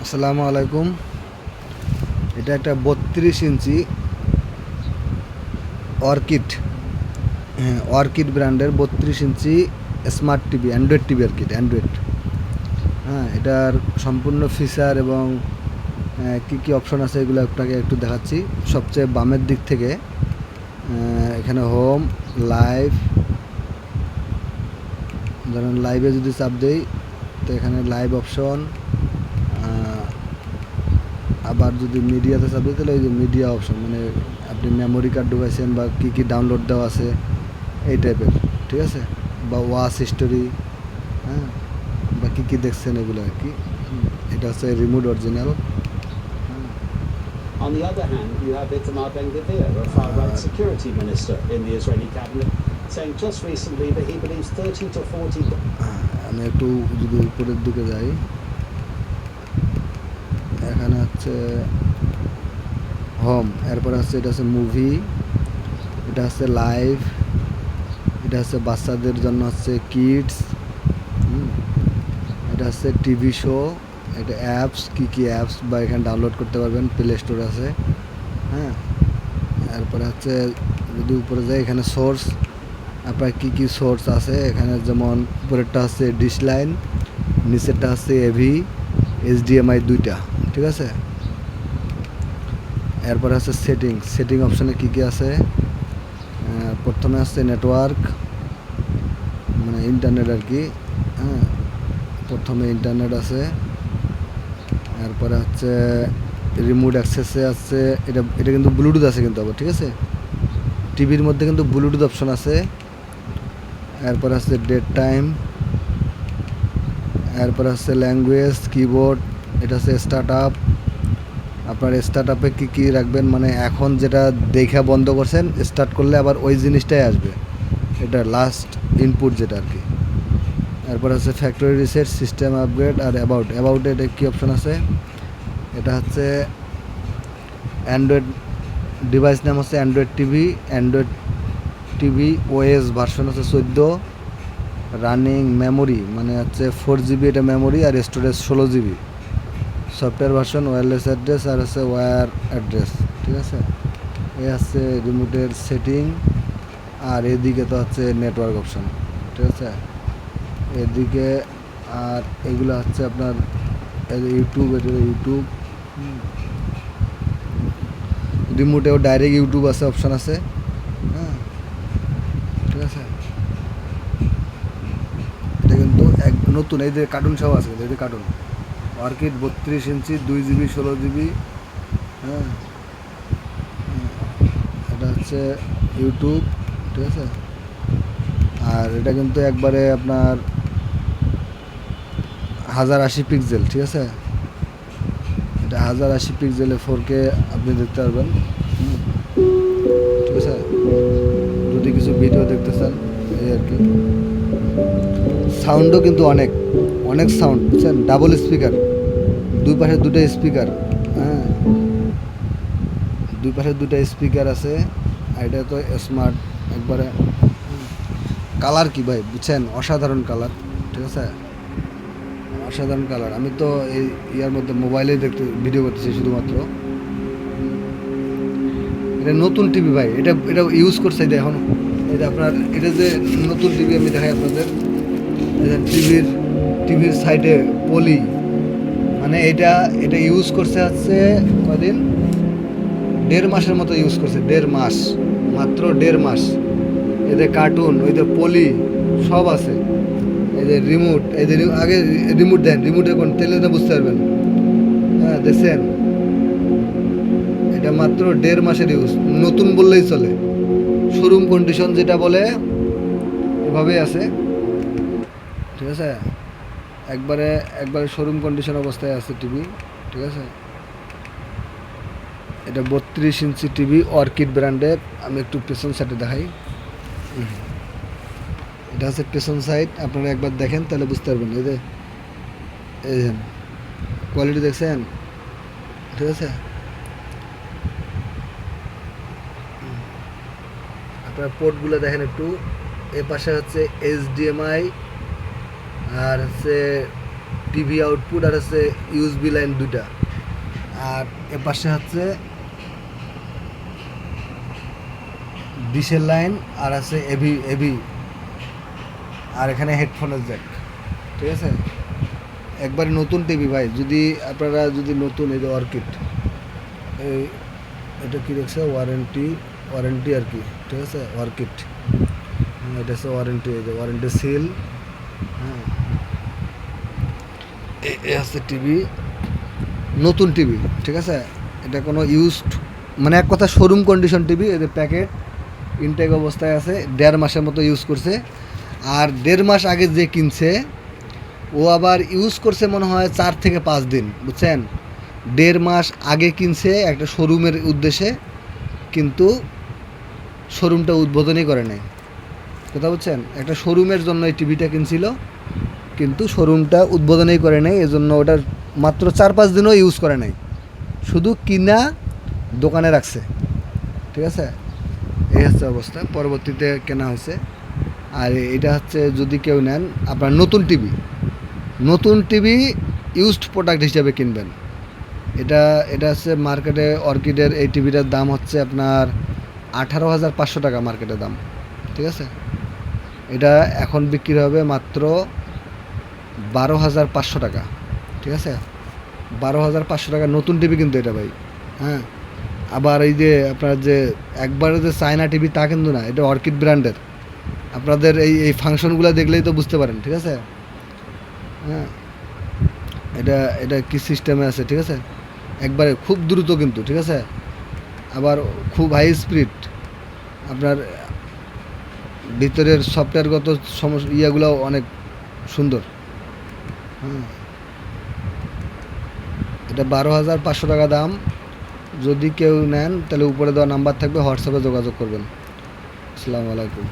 আসসালামু আলাইকুম। এটা একটা 32 ইঞ্চি অর্কিড, হ্যাঁ অর্কিড ব্র্যান্ডের 32 ইঞ্চি স্মার্ট টিভি, অ্যান্ড্রয়েড টিভি আর কি, অ্যান্ড্রয়েড। হ্যাঁ, এটার সম্পূর্ণ ফিচার এবং কী কী অপশন আছে এগুলো আপনাকে একটু দেখাচ্ছি। সবচেয়ে বামের দিক থেকে এখানে হোম, লাইভ, ধরেন লাইভে যদি চাপ দেই তো এখানে লাইভ অপশন, আবার যদি মিডিয়াতে চাপ দিই তাহলে এই যে মিডিয়া অপশন, মানে আপনি মেমোরি কার্ড ঢুকাইছেন বা কী কী ডাউনলোড দেওয়া আছে এই টাইপের, ঠিক আছে, বা ওয়াচ হিস্টোরি, হ্যাঁ, বা কী কী দেখছেন এগুলো আর কি। এটা হচ্ছে remote original. On the other hand, you have Itamar Ben-Gvir, a far-right security minister in the Israeli cabinet, saying just recently that he believes 30 to 40... আমি একটু যদি উপরের দিকে যাই, এখানে হচ্ছে হোম, এরপরে হচ্ছে এটা হচ্ছে মুভি, এটা হচ্ছে লাইভ, এটা হচ্ছে বাচ্চাদের জন্য হচ্ছে কিডস, এটা হচ্ছে টিভি শো, এটা অ্যাপস, কী কী অ্যাপস বা এখানে ডাউনলোড করতে পারবেন, প্লে স্টোর আছে। হ্যাঁ, এরপরে হচ্ছে যদি উপরে যাই এখানে সোর্স, আপনার কী কী সোর্স আছে এখানে, যেমন উপরেরটা হচ্ছে ডিশ লাইন, নিচেরটা হচ্ছে এভি, এইচডিএমআই দুইটা, ঠিক আছে। এরপরে হচ্ছে সেটিং অপশানে কী কী আছে, প্রথমে হচ্ছে নেটওয়ার্ক, মানে ইন্টারনেট আর কি। হ্যাঁ, প্রথমে ইন্টারনেট আছে, এরপরে হচ্ছে রিমোট অ্যাক্সেসে আছে, এটা এটা কিন্তু ব্লুটুথ আছে কিন্তু আবার, ঠিক আছে, টিভির মধ্যে কিন্তু ব্লুটুথ অপশন আছে। এরপরে হচ্ছে ডেট টাইম, এরপরে হচ্ছে ল্যাঙ্গুয়েজ, কিবোর্ড, এটা হচ্ছে স্টার্ট আপ, আপনার স্টার্ট আপে কী কী রাখবেন, মানে এখন যেটা দেখা বন্ধ করছেন স্টার্ট করলে আবার ওই জিনিসটাই আসবে, এটা লাস্ট ইনপুট যেটা আর কি। এরপর হচ্ছে ফ্যাক্টরি রিসেট, সিস্টেম আপগ্রেড, আর অ্যাবাউটে এটা কী অপশন আছে, এটা হচ্ছে অ্যান্ড্রয়েড ডিভাইস নাম হচ্ছে অ্যান্ড্রয়েড টিভি ওএস ভার্সন হচ্ছে 14, রানিং মেমোরি মানে হচ্ছে 4 GB এটা মেমোরি, আর storage 16 GB, software version, wireless address, আর হচ্ছে ওয়্যার অ্যাড্রেস, ঠিক আছে। এই হচ্ছে রিমোটের সেটিং, আর এদিকে তো হচ্ছে নেটওয়ার্ক অপশন, ঠিক আছে, এদিকে। আর এগুলো হচ্ছে আপনার ইউটিউব, এটা ইউটিউব, রিমোটেও ডাইরেক্ট ইউটিউব আছে, অপশন আছে। হ্যাঁ, ঠিক আছে, এটা কিন্তু এক নতুন, এই যে কার্টুন সব আছে, এই যে কার্টুন অর্কিড 32 ইঞ্চি 2 GB 16 GB। হ্যাঁ, এটা হচ্ছে ইউটিউব, ঠিক আছে। আর এটা কিন্তু একবারে আপনার 1080 পিক্সেল, ঠিক আছে, এটা 1080 পিক্সেলে 4K আপনি দেখতে পারবেন, ঠিক আছে, যদি কিছু ভিডিও দেখতে চান এই আর কি। সাউন্ডও কিন্তু অনেক অনেক সাউন্ড, বুঝছেন, ডাবল স্পিকার, দুই পাশে দুটো স্পিকার, হ্যাঁ, দুই পাশে দুটো স্পিকার আছে। আর এটা তো স্মার্ট একবারে। কালার কি ভাই, বুঝছেন, অসাধারণ কালার, ঠিক আছে, অসাধারণ কালার। আমি তো এই ইয়ার মধ্যে মোবাইলেই দেখতে ভিডিও করতেছি শুধুমাত্র। এটা নতুন টিভি ভাই, এটা এটা ইউজ করছে, এটা এখন এটা আপনার, এটা যে নতুন টিভি আমি দেখাই আপনাদের, টিভির সাইডে পলি, মানে এটা এটা ইউজ করছে হচ্ছে কদিন, 1.5 মাসের মতো ইউজ করছে, 1.5 মাস, মাত্র 1.5 মাস। এদের কার্টুন, ওই যে পলি সব আছে, এই যে রিমোট, এই যে আগে রিমোট দেন, রিমোট এখন তেলে না বুঝতে পারবেন। হ্যাঁ, দেখছেন, এটা মাত্র 1.5 মাসের ইউজ, নতুন বললেই চলে, শোরুম কন্ডিশন যেটা বলে এভাবেই আছে, ঠিক আছে, একবারে একবারে শোরুম কন্ডিশন অবস্থায় আছে টিভি, ঠিক আছে। এটা 32 ইঞ্চি টিভি অর্কিড ব্র্যান্ডের। আমি একটু পেছন সাইডে দেখাই, এটা হচ্ছে পেছন সাইড, আপনারা একবার দেখেন তাহলে বুঝতে পারবেন। এই যে এই কোয়ালিটি দেখছেন, ঠিক আছে, আপনার পোর্টগুলো দেখেন একটু, এ পাশে হচ্ছে এইচডিএমআই, আর হচ্ছে টিভি আউটপুট আর আছে ইউএসবি লাইন দুইটা, আর এপাশে হচ্ছে ডিশের লাইন আর আছে এভি আর এখানে হেডফোনের জ্যাক। ঠিক আছে, একবারে নতুন টিভি ভাই। যদি আপনারা যদি নতুন এই যে অর্কিড, এই এটা কী দেখছে ওয়ারেন্টি আর কি, ঠিক আছে অর্কিড, এটা হচ্ছে ওয়ারেন্টি, এই যে ওয়ারেন্টি সিল। হ্যাঁ, এই হচ্ছে টিভি, নতুন টিভি। ঠিক আছে, এটা কোনো ইউজড মানে এক কথা শোরুম কন্ডিশন টিভি। এদের প্যাকেট ইনটেক অবস্থায় আছে, 1.5 মাসের মতো ইউজ করছে। আর 1.5 মাস আগে যে কিনছে ও আবার ইউজ করছে মনে হয় 4 থেকে 5 দিন, বুঝছেন। 1.5 মাস আগে কিনছে একটা শোরুমের উদ্দেশ্যে, কিন্তু শোরুমটা উদ্বোধনই করে নাই, কথা বুঝছেন। একটা শোরুমের জন্য এই টিভিটা কিনছিল, কিন্তু শোরুমটা উদ্বোধনই করে নাই, এজন্য ওটা মাত্র 4-5 দিনও ইউজ করে নাই, শুধু কিনা দোকানে রাখছে। ঠিক আছে, এই হচ্ছে অবস্থা। পরবর্তীতে কেনা হয়েছে। আর এটা হচ্ছে যদি কেউ নেন আপনার নতুন টিভি ইউজড প্রোডাক্ট হিসেবে কিনবেন। এটা হচ্ছে মার্কেটে অর্কিডের এই টিভিটার দাম হচ্ছে আপনার 18,500 টাকা মার্কেটের দাম। ঠিক আছে, এটা এখন বিক্রি হবে মাত্র 12,500 টাকা। ঠিক আছে, 12,500 টাকা নতুন টিভি কিন্তু এটা ভাই। হ্যাঁ, আবার এই যে আপনার যে একবারে যে চায়না টিভি তা কিন্তু না, এটা অর্কিড ব্র্যান্ডের। আপনাদের এই ফাংশনগুলো দেখলেই তো বুঝতে পারেন। ঠিক আছে, হ্যাঁ, এটা কি সিস্টেমে আছে। ঠিক আছে, একবারে খুব দ্রুত কিন্তু। ঠিক আছে, আবার খুব হাই স্পিড, আপনার ভিতরের সফটওয়্যারগত ইয়াগুলো অনেক সুন্দর। হ্যাঁ, এটা 12,500 টাকা দাম। যদি কেউ নেন তাহলে উপরে দেওয়া নাম্বার থাকবে, হোয়াটসঅ্যাপে যোগাযোগ করবেন। আসসালামু আলাইকুম।